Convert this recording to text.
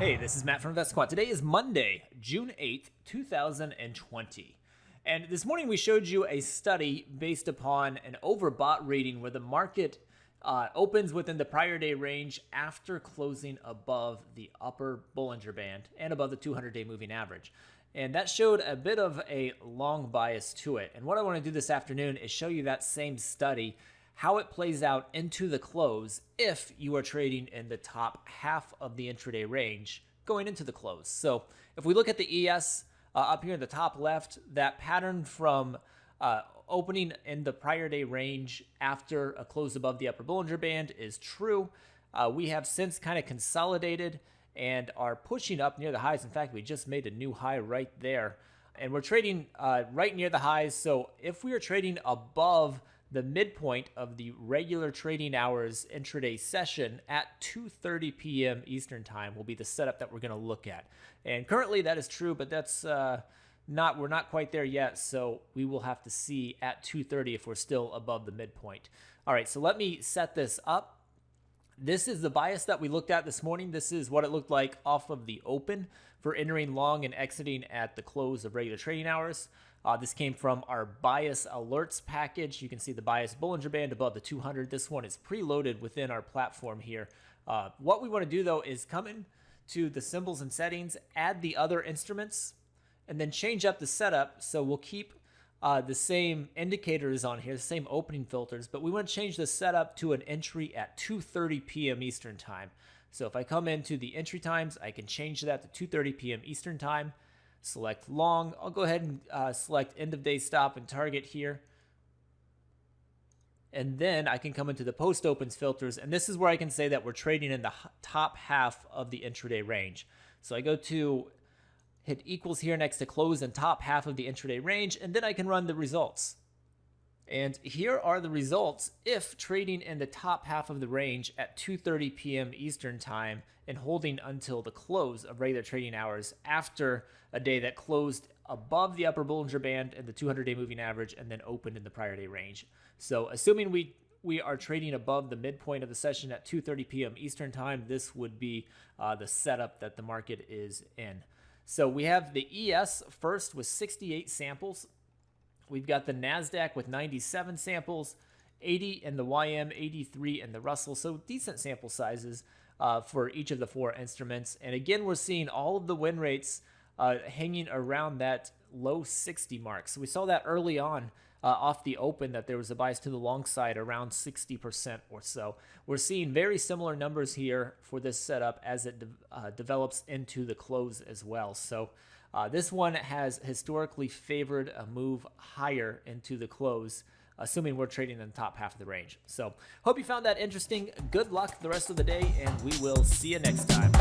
Hey, this is Matt from InvestiQuant. Today is Monday, June 8th, 2020. And this morning we showed you a study based upon an overbought reading where the market opens within the prior day range after closing above the upper Bollinger Band and above the 200-day moving average. And that showed a bit of a long bias to it. And what I want to do this afternoon is show you that same study, how it plays out into the close if you are trading in the top half of the intraday range going into the close. So if we look at the ES up here in the top left, that pattern from opening in the prior day range after a close above the upper Bollinger Band is true. We have since kind of consolidated and are pushing up near the highs. In fact, we just made a new high right there. And we're trading right near the highs. So if we are trading above the midpoint of the regular trading hours intraday session at 2:30 p.m. Eastern time will be the setup that we're going to look at. And currently that is true, but that's we're not quite there yet. So we will have to see at 2:30 if we're still above the midpoint. All right, so let me set this up. This is the bias that we looked at this morning. This is what it looked like off of the open for entering long and exiting at the close of regular trading hours. This came from our bias alerts package. You can see the bias Bollinger Band above the 200. This one is preloaded within our platform here. What we want to do though is come in to the symbols and settings, add the other instruments, and then change up the setup. So we'll keep the same indicators on here, the same opening filters, but we want to change the setup to an entry at 2:30 p.m. Eastern time. So if I come into the entry times, I can change that to 2:30 p.m. Eastern time, select long. I'll go ahead and select end of day stop and target here. And then I can come into the post opens filters, and this is where I can say that we're trading in the top half of the intraday range. So I go to hit equals here next to close and top half of the intraday range, and then I can run the results. And here are the results if trading in the top half of the range at 2:30 p.m. Eastern time and holding until the close of regular trading hours after a day that closed above the upper Bollinger Band and the 200-day moving average and then opened in the prior day range. So assuming we are trading above the midpoint of the session at 2:30 p.m. Eastern time, this would be the setup that the market is in. So we have the ES first with 68 samples. We've got the NASDAQ with 97 samples, 80 in the YM, 83 in the Russell. So decent sample sizes for each of the four instruments. And again, we're seeing all of the win rates hanging around that low 60 mark. So we saw that early on off the open that there was a bias to the long side around 60% or so. We're seeing very similar numbers here for this setup as it develops into the close as well. So this one has historically favored a move higher into the close, assuming we're trading in the top half of the range. So hope you found that interesting. Good luck the rest of the day, and we will see you next time.